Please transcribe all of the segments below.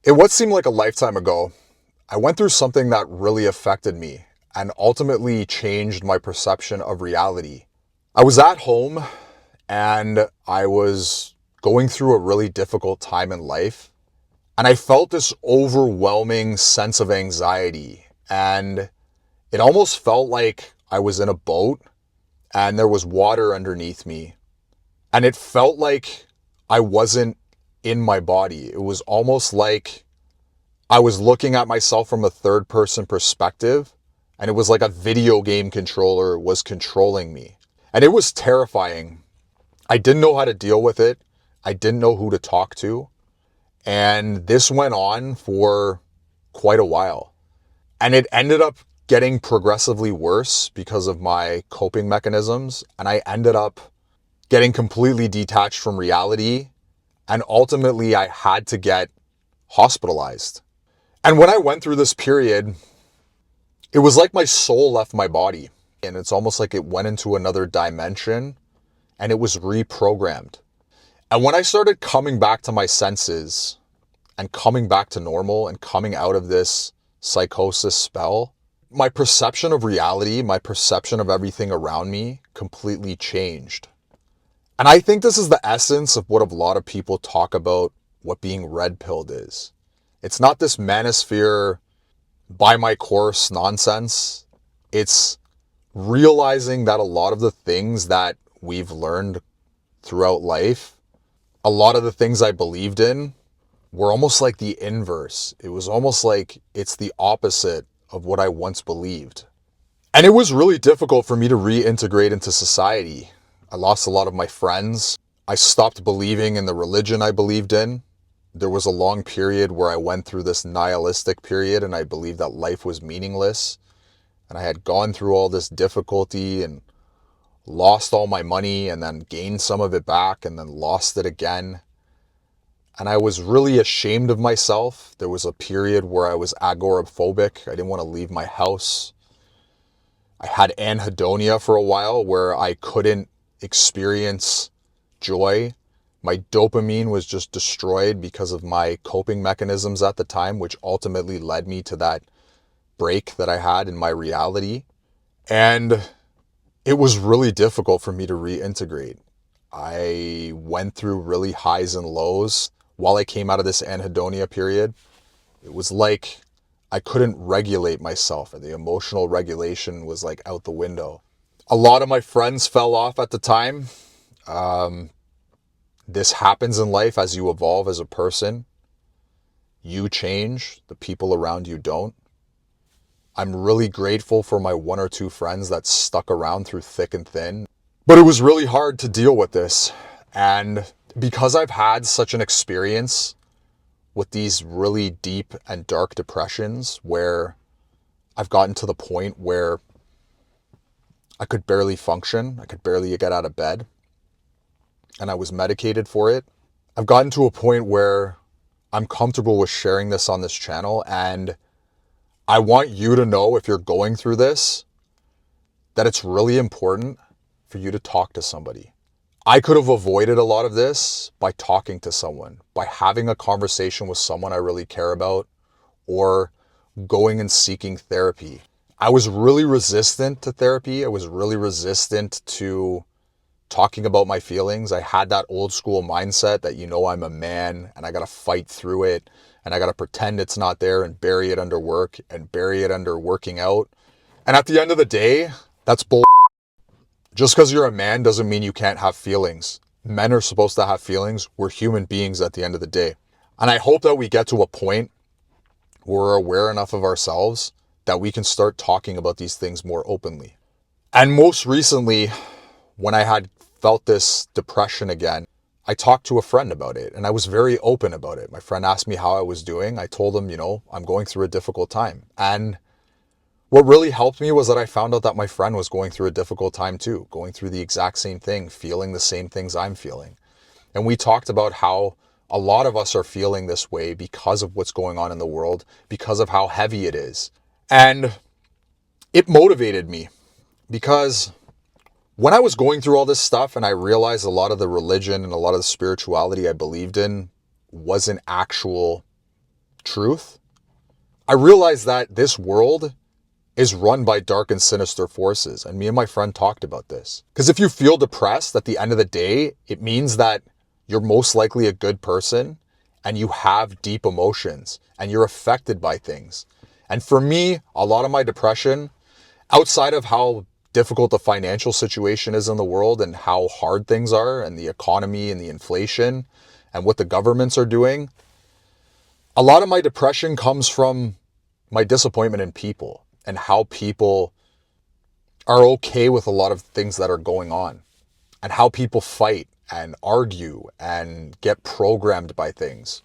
In what seemed like a lifetime ago, I went through something that really affected me and ultimately changed my perception of reality. I was at home and I was going through a really difficult time in life, and I felt this overwhelming sense of anxiety, and it almost felt like I was in a boat and there was water underneath me, and it felt like I wasn't in my body. It was almost like I was looking at myself from a third person perspective, and it was like a video game controller was controlling me. And it was terrifying. I didn't know how to deal with it. I didn't know who to talk to. And this went on for quite a while. And it ended up getting progressively worse because of my coping mechanisms. And I ended up getting completely detached from reality. And ultimately, I had to get hospitalized. And when I went through this period, it was like my soul left my body. And it's almost like it went into another dimension and it was reprogrammed. And when I started coming back to my senses and coming back to normal and coming out of this psychosis spell, my perception of reality, my perception of everything around me completely changed. And I think this is the essence of what a lot of people talk about what being red-pilled is. It's not this manosphere, buy my course nonsense. It's realizing that a lot of the things that we've learned throughout life, a lot of the things I believed in were almost like the inverse. It was almost like it's the opposite of what I once believed. And it was really difficult for me to reintegrate into society. I lost a lot of my friends. I stopped believing in the religion I believed in. There was a long period where I went through this nihilistic period and I believed that life was meaningless. And I had gone through all this difficulty and lost all my money and then gained some of it back and then lost it again. And I was really ashamed of myself. There was a period where I was agoraphobic. I didn't want to leave my house. I had anhedonia for a while where I couldn't experience joy. My dopamine was just destroyed because of my coping mechanisms at the time, which ultimately led me to that break that I had in my reality. And it was really difficult for me to reintegrate. I went through really highs and lows while I came out of this anhedonia period. It was like I couldn't regulate myself, and the emotional regulation was like out the window. A lot of my friends fell off at the time. This happens in life as you evolve as a person. You change, the people around you don't. I'm really grateful for my one or two friends that stuck around through thick and thin. But it was really hard to deal with this. And because I've had such an experience with these really deep and dark depressions where I've gotten to the point where I could barely function, I could barely get out of bed, and I was medicated for it, I've gotten to a point where I'm comfortable with sharing this on this channel, and I want you to know, if you're going through this, that it's really important for you to talk to somebody. I could have avoided a lot of this by talking to someone, by having a conversation with someone I really care about, or going and seeking therapy. I was really resistant to therapy. I was really resistant to talking about my feelings. I had that old school mindset that, I'm a man and I got to fight through it and I got to pretend it's not there and bury it under work and bury it under working out. And at the end of the day, that's bull. Just because you're a man doesn't mean you can't have feelings. Men are supposed to have feelings. We're human beings at the end of the day. And I hope that we get to a point where we're aware enough of ourselves that we can start talking about these things more openly. And most recently, when I had felt this depression again, I talked to a friend about it and I was very open about it. My friend asked me how I was doing. I told him, I'm going through a difficult time. And what really helped me was that I found out that my friend was going through a difficult time too, going through the exact same thing, feeling the same things I'm feeling. And we talked about how a lot of us are feeling this way because of what's going on in the world, because of how heavy it is. And it motivated me because when I was going through all this stuff and I realized a lot of the religion and a lot of the spirituality I believed in wasn't actual truth, I realized that this world is run by dark and sinister forces. And me and my friend talked about this. Because if you feel depressed at the end of the day, it means that you're most likely a good person and you have deep emotions and you're affected by things. And for me, a lot of my depression, outside of how difficult the financial situation is in the world and how hard things are and the economy and the inflation and what the governments are doing, a lot of my depression comes from my disappointment in people and how people are okay with a lot of things that are going on and how people fight and argue and get programmed by things.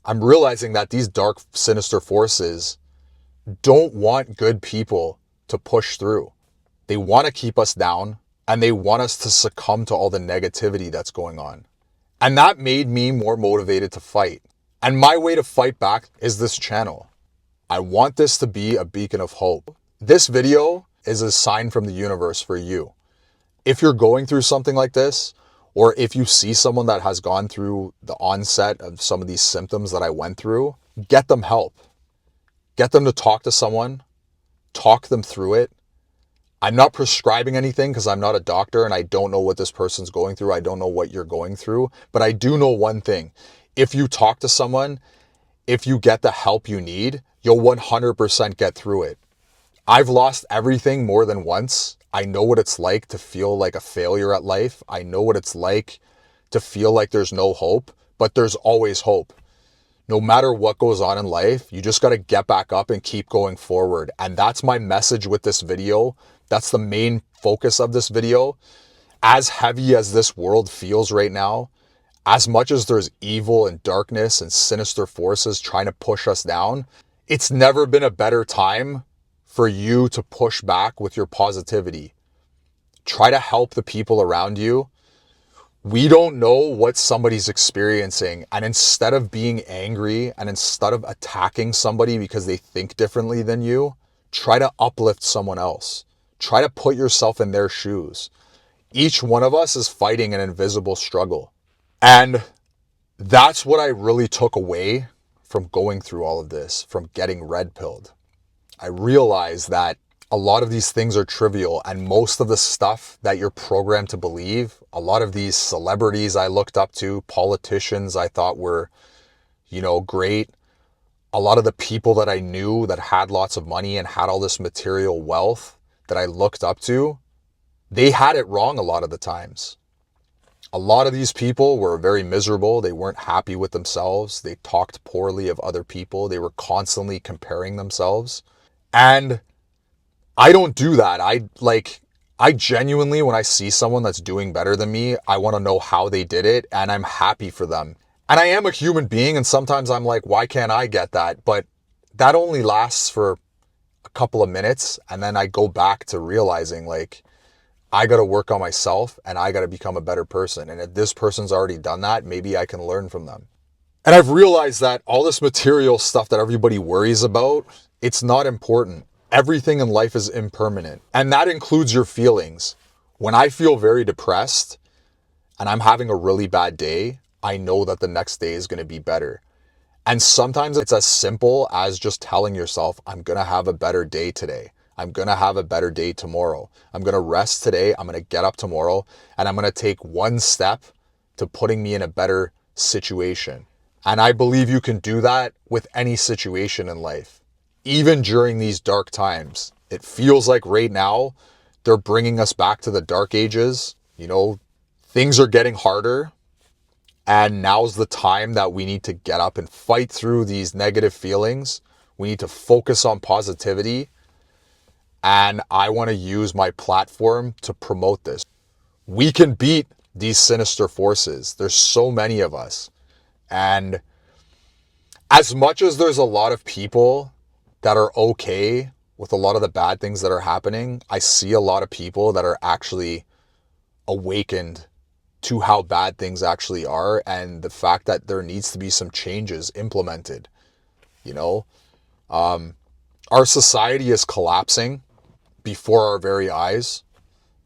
I'm realizing that these dark, sinister forces don't want good people to push through. They want to keep us down and they want us to succumb to all the negativity that's going on. And that made me more motivated to fight. And my way to fight back is this channel. I want this to be a beacon of hope. This video is a sign from the universe for you. If you're going through something like this, or if you see someone that has gone through the onset of some of these symptoms that I went through, get them help. Get them to talk to someone, talk them through it. I'm not prescribing anything because I'm not a doctor and I don't know what this person's going through. I don't know what you're going through, but I do know one thing. If you talk to someone, if you get the help you need, you'll 100% get through it. I've lost everything more than once. I know what it's like to feel like a failure at life. I know what it's like to feel like there's no hope, but there's always hope. No matter what goes on in life, you just got to get back up and keep going forward. And that's my message with this video. That's the main focus of this video. As heavy as this world feels right now, as much as there's evil and darkness and sinister forces trying to push us down, it's never been a better time for you to push back with your positivity. Try to help the people around you. We don't know what somebody's experiencing. And instead of being angry and instead of attacking somebody because they think differently than you, try to uplift someone else. Try to put yourself in their shoes. Each one of us is fighting an invisible struggle. And that's what I really took away from going through all of this, from getting red pilled. I realized that a lot of these things are trivial, and most of the stuff that you're programmed to believe, a lot of these celebrities I looked up to, politicians I thought were, great, a lot of the people that I knew that had lots of money and had all this material wealth that I looked up to, they had it wrong a lot of the times. A lot of these people were very miserable. They weren't happy with themselves. They talked poorly of other people. They were constantly comparing themselves. And I don't do that. I genuinely, when I see someone that's doing better than me, I want to know how they did it, and I'm happy for them. And I am a human being, and sometimes I'm like, why can't I get that? But that only lasts for a couple of minutes, and then I go back to realizing, I got to work on myself, and I got to become a better person. And if this person's already done that, maybe I can learn from them. And I've realized that all this material stuff that everybody worries about, it's not important. Everything in life is impermanent, and that includes your feelings. When I feel very depressed and I'm having a really bad day, I know that the next day is going to be better. And sometimes it's as simple as just telling yourself, I'm going to have a better day today. I'm going to have a better day tomorrow. I'm going to rest today. I'm going to get up tomorrow, and I'm going to take one step to putting me in a better situation. And I believe you can do that with any situation in life. Even during these dark times, it feels like right now they're bringing us back to the dark ages. Things are getting harder, and now's the time that we need to get up and fight through these negative feelings. We need to focus on positivity, and I want to use my platform to promote this. We can beat these sinister forces. There's so many of us, and as much as there's a lot of people that are okay with a lot of the bad things that are happening, I see a lot of people that are actually awakened to how bad things actually are, and the fact that there needs to be some changes implemented. Our society is collapsing before our very eyes.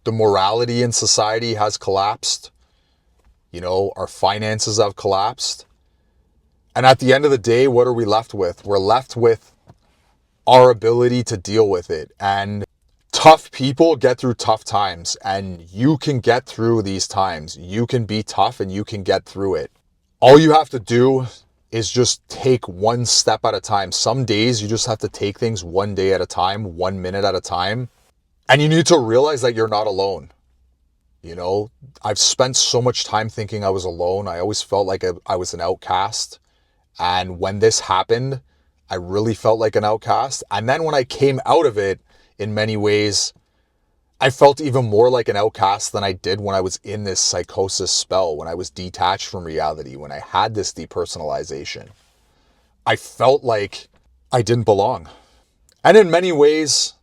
The morality in society has collapsed. Our finances have collapsed. And at the end of the day, what are we left with? We're left with our ability to deal with it. And tough people get through tough times, and you can get through these times. You can be tough and you can get through it. All you have to do is just take one step at a time. Some days you just have to take things one day at a time, 1 minute at a time. And you need to realize that you're not alone. You know, I've spent so much time thinking I was alone. I always felt like I was an outcast. And when this happened, I really felt like an outcast. And then when I came out of it, in many ways, I felt even more like an outcast than I did when I was in this psychosis spell, when I was detached from reality, when I had this depersonalization. I felt like I didn't belong. And in many ways,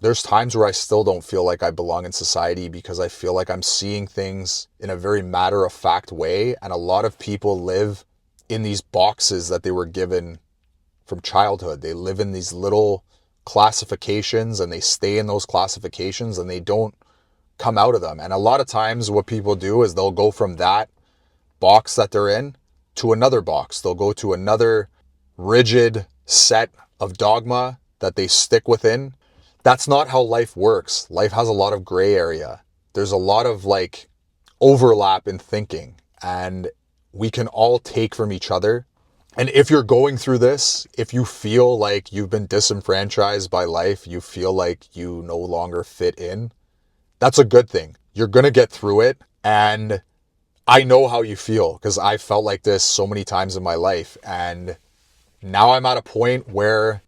there's times where I still don't feel like I belong in society because I feel like I'm seeing things in a very matter-of-fact way. And a lot of people live in these boxes that they were given from childhood. They live in these little classifications and they stay in those classifications and they don't come out of them. And a lot of times what people do is they'll go from that box that they're in to another box. They'll go to another rigid set of dogma that they stick within. That's not how life works. Life has a lot of gray area. There's a lot of like overlap in thinking, and we can all take from each other. And if you're going through this, if you feel like you've been disenfranchised by life, you feel like you no longer fit in, that's a good thing. You're going to get through it. And I know how you feel because I felt like this so many times in my life. And now I'm at a point where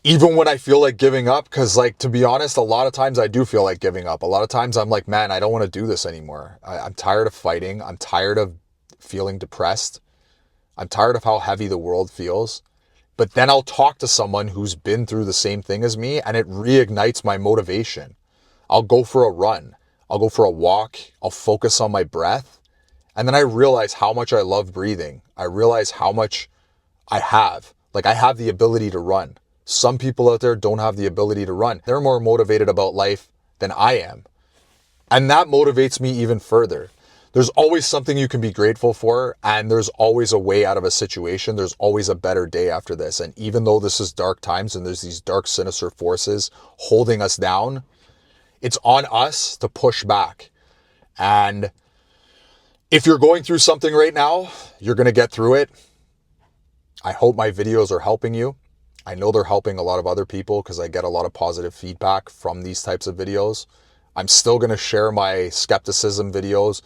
even when I feel like giving up, because like, to be honest, a lot of times I do feel like giving up. A lot of times I'm like, man, I don't want to do this anymore. I'm tired of fighting. I'm tired of feeling depressed. I'm tired of how heavy the world feels. But then I'll talk to someone who's been through the same thing as me and it reignites my motivation. I'll go for a run. I'll go for a walk. I'll focus on my breath. And then I realize how much I love breathing. I realize how much I have. Like I have the ability to run. Some people out there don't have the ability to run. They're more motivated about life than I am. And that motivates me even further. There's always something you can be grateful for, and there's always a way out of a situation. There's always a better day after this. And even though this is dark times and there's these dark, sinister forces holding us down, it's on us to push back. And if you're going through something right now, you're going to get through it. I hope my videos are helping you. I know they're helping a lot of other people because I get a lot of positive feedback from these types of videos. I'm still going to share my skepticism videos.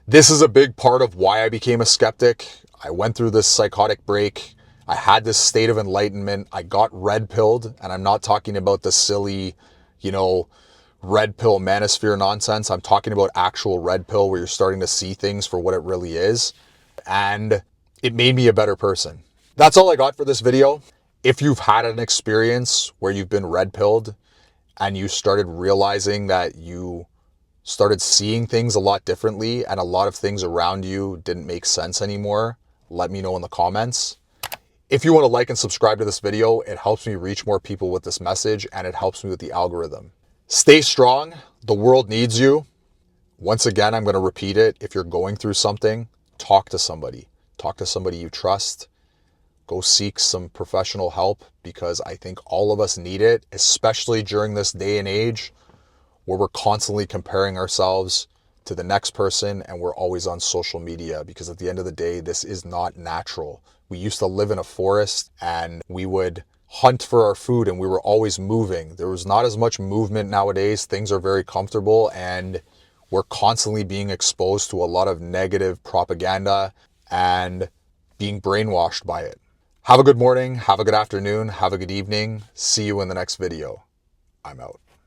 This is a big part of why I became a skeptic. I went through this psychotic break. I had this state of enlightenment. I got red pilled, and I'm not talking about the silly, red pill manosphere nonsense. I'm talking about actual red pill where you're starting to see things for what it really is. And it made me a better person. That's all I got for this video. If you've had an experience where you've been red pilled and you started realizing that you started seeing things a lot differently and a lot of things around you didn't make sense anymore, let me know in the comments. If you want to like and subscribe to this video, it helps me reach more people with this message and it helps me with the algorithm. Stay strong. The world needs you. Once again, I'm going to repeat it. If you're going through something, talk to somebody. Talk to somebody you trust. Go seek some professional help because I think all of us need it, especially during this day and age where we're constantly comparing ourselves to the next person and we're always on social media, because at the end of the day, this is not natural. We used to live in a forest and we would hunt for our food and we were always moving. There was not as much movement nowadays. Things are very comfortable and we're constantly being exposed to a lot of negative propaganda and being brainwashed by it. Have a good morning, have a good afternoon, have a good evening. See you in the next video. I'm out.